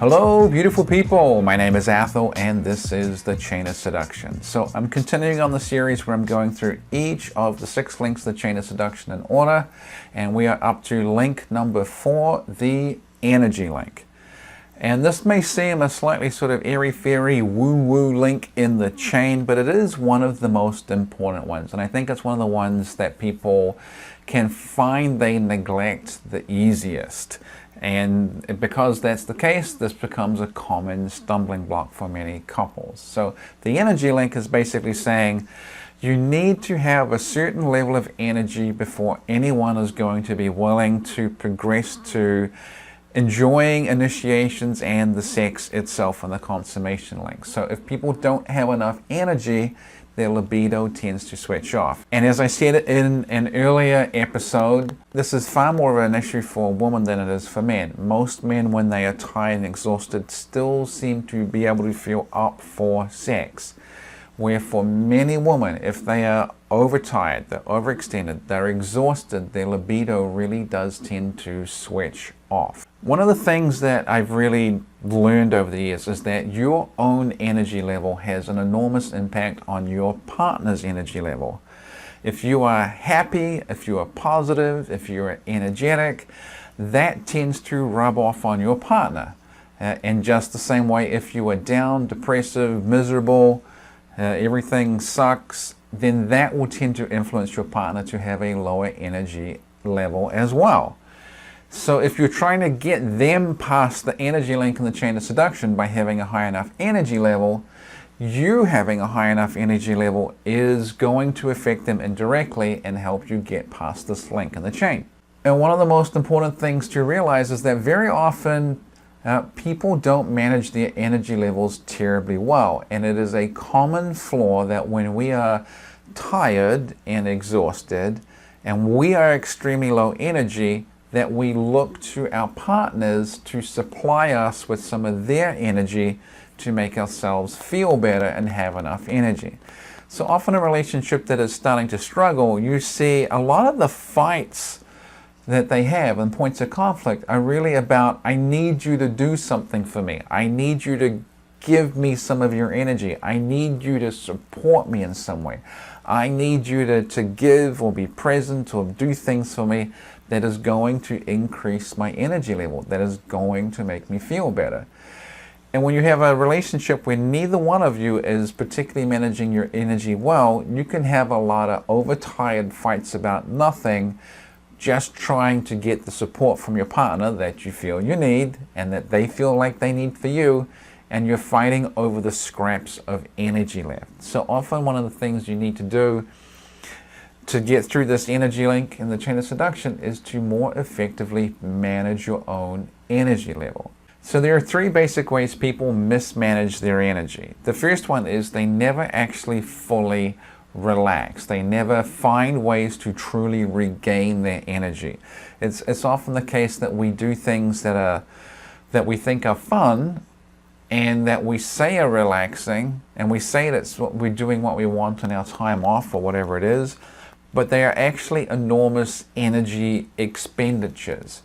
Hello, beautiful people. My name is Athol, and this is the Chain of Seduction. So I'm continuing on the series where I'm going through each of the 6 links of the Chain of Seduction in order, and we are up to link number 4, the energy link. And this may seem a slightly sort of airy-fairy, woo-woo link in the chain, but it is one of the most important ones. And I think it's one of the ones that people can find they neglect the easiest. And because that's the case, this becomes a common stumbling block for many couples. So the energy link is basically saying you need to have a certain level of energy before anyone is going to be willing to progress to enjoying initiations and the sex itself and the consummation link. So if people don't have enough energy, their libido tends to switch off. And as I said in an earlier episode, this is far more of an issue for women than it is for men. Most men, when they are tired and exhausted, still seem to be able to feel up for sex. Where for many women, if they are overtired, they're overextended, they're exhausted, their libido really does tend to switch off. One of the things that I've really learned over the years is that your own energy level has an enormous impact on your partner's energy level. If you are happy, if you are positive, if you're energetic, that tends to rub off on your partner. In just the same way, if you are down, depressive, miserable, everything sucks, then that will tend to influence your partner to have a lower energy level as well. So if you're trying to get them past the energy link in the chain of seduction by having a high enough energy level, you having a high enough energy level is going to affect them indirectly and help you get past this link in the chain. And one of the most important things to realize is that very often people don't manage their energy levels terribly well, and it is a common flaw that when we are tired and exhausted and we are extremely low energy, that we look to our partners to supply us with some of their energy to make ourselves feel better and have enough energy. So often a relationship that is starting to struggle, you see a lot of the fights that they have and points of conflict are really about, I need you to do something for me. I need you to give me some of your energy. I need you to support me in some way. I need you to give or be present or do things for me that is going to increase my energy level, that is going to make me feel better. And when you have a relationship where neither one of you is particularly managing your energy well, you can have a lot of overtired fights about nothing, just trying to get the support from your partner that you feel you need and that they feel like they need for you, and you're fighting over the scraps of energy left. So often one of the things you need to do to get through this energy link in the chain of seduction is to more effectively manage your own energy level. So there are 3 basic ways people mismanage their energy. The first one is they never actually fully relax. They never find ways to truly regain their energy. It's often the case that we do things that we think are fun and that we say are relaxing, and we say that we're doing what we want in our time off or whatever it is, but they are actually enormous energy expenditures.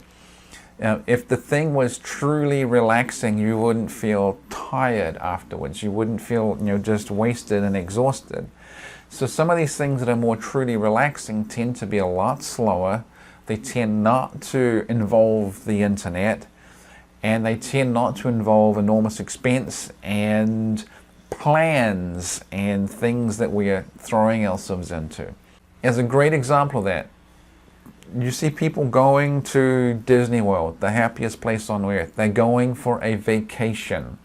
If the thing was truly relaxing, you wouldn't feel tired afterwards. You wouldn't feel just wasted and exhausted. So some of these things that are more truly relaxing tend to be a lot slower. They tend not to involve the internet, and they tend not to involve enormous expense and plans and things that we are throwing ourselves into. As a great example of that, you see people going to Disney World, the happiest place on earth. They're going for a vacation.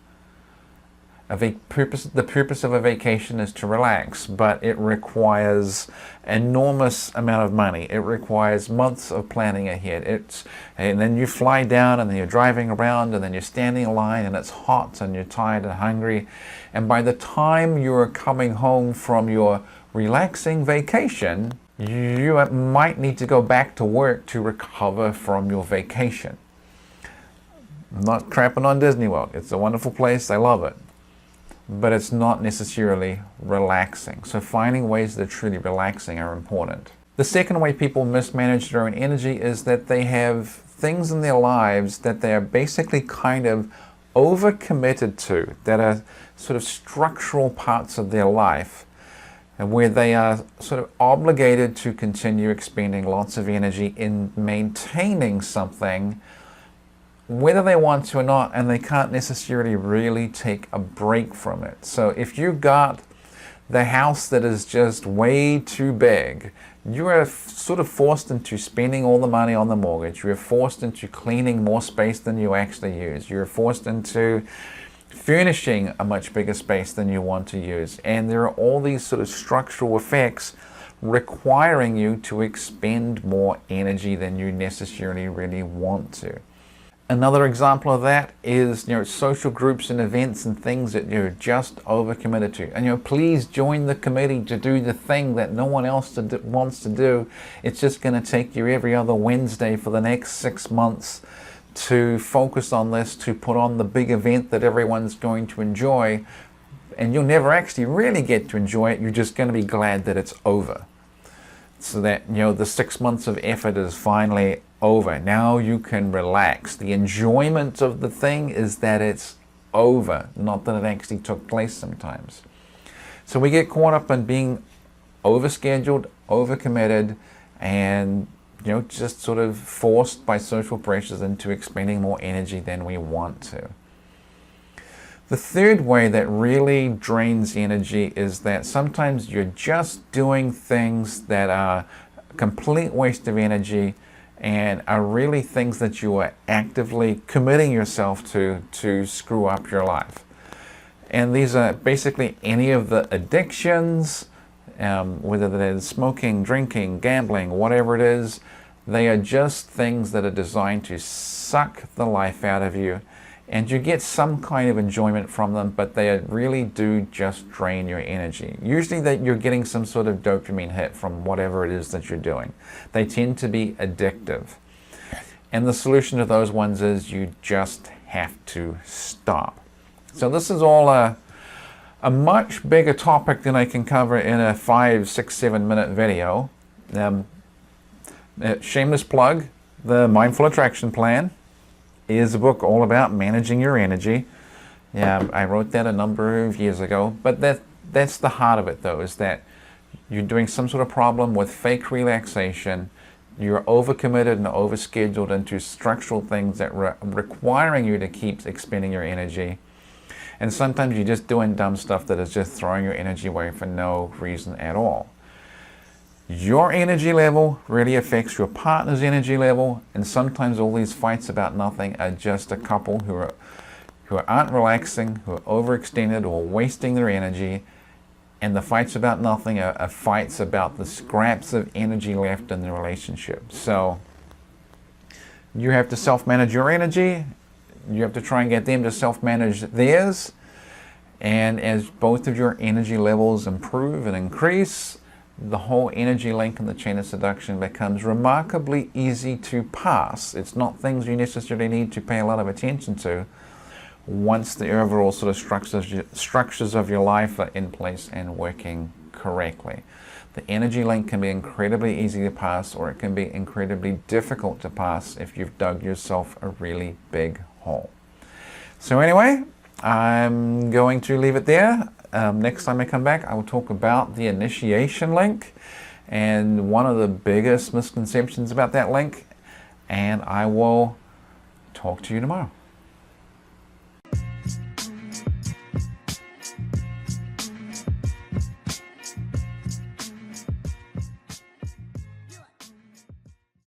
The purpose of a vacation is to relax, but it requires enormous amount of money. It requires months of planning ahead. And then you fly down, and then you're driving around, and then you're standing in line, and it's hot, and you're tired and hungry. And by the time you're coming home from your relaxing vacation, you might need to go back to work to recover from your vacation. I'm not crapping on Disney World. It's a wonderful place. I love it. But it's not necessarily relaxing. So finding ways that are truly relaxing are important. The second way people mismanage their own energy is that they have things in their lives that they are basically kind of overcommitted to, that are sort of structural parts of their life, and where they are sort of obligated to continue expending lots of energy in maintaining something, whether they want to or not, and they can't necessarily really take a break from it. So if you got the house that is just way too big, you are sort of forced into spending all the money on the mortgage. You're forced into cleaning more space than you actually use. You're forced into furnishing a much bigger space than you want to use. And there are all these sort of structural effects requiring you to expend more energy than you necessarily really want to. Another example of that is, social groups and events and things that you're just overcommitted to. And, please join the committee to do the thing that no one else wants to do. It's just going to take you every other Wednesday for the next 6 months to focus on this, to put on the big event that everyone's going to enjoy. And you'll never actually really get to enjoy it. You're just going to be glad that it's over. So that, the 6 months of effort is finally over. Now you can relax. The enjoyment of the thing is that it's over, not that it actually took place sometimes. So we get caught up in being overscheduled, overcommitted, and just sort of forced by social pressures into expending more energy than we want to. The third way that really drains energy is that sometimes you're just doing things that are a complete waste of energy and are really things that you are actively committing yourself to screw up your life. And these are basically any of the addictions, whether that is smoking, drinking, gambling, whatever it is. They are just things that are designed to suck the life out of you, and you get some kind of enjoyment from them, but they really do just drain your energy. Usually that you're getting some sort of dopamine hit from whatever it is that you're doing. They tend to be addictive. And the solution to those ones is you just have to stop. So this is all a much bigger topic than I can cover in a 5, 6, 7 minute video. Shameless plug, the Mindful Attraction Plan is a book all about managing your energy. Yeah, I wrote that a number of years ago, but that's the heart of it though, is that you're doing some sort of problem with fake relaxation. You're overcommitted and overscheduled into structural things that requiring you to keep expending your energy. And sometimes you're just doing dumb stuff that is just throwing your energy away for no reason at all. Your energy level really affects your partner's energy level, and sometimes all these fights about nothing are just a couple who aren't relaxing, who are overextended or wasting their energy, and the fights about nothing are fights about the scraps of energy left in the relationship. So you have to self-manage your energy, you have to try and get them to self-manage theirs, and as both of your energy levels improve and increase, the whole energy link in the chain of seduction becomes remarkably easy to pass. It's not things you necessarily need to pay a lot of attention to once the overall sort of structures of your life are in place and working correctly. The energy link can be incredibly easy to pass, or it can be incredibly difficult to pass if you've dug yourself a really big hole. So anyway, I'm going to leave it there. Next time I come back, I will talk about the initiation link and one of the biggest misconceptions about that link, and I will talk to you tomorrow.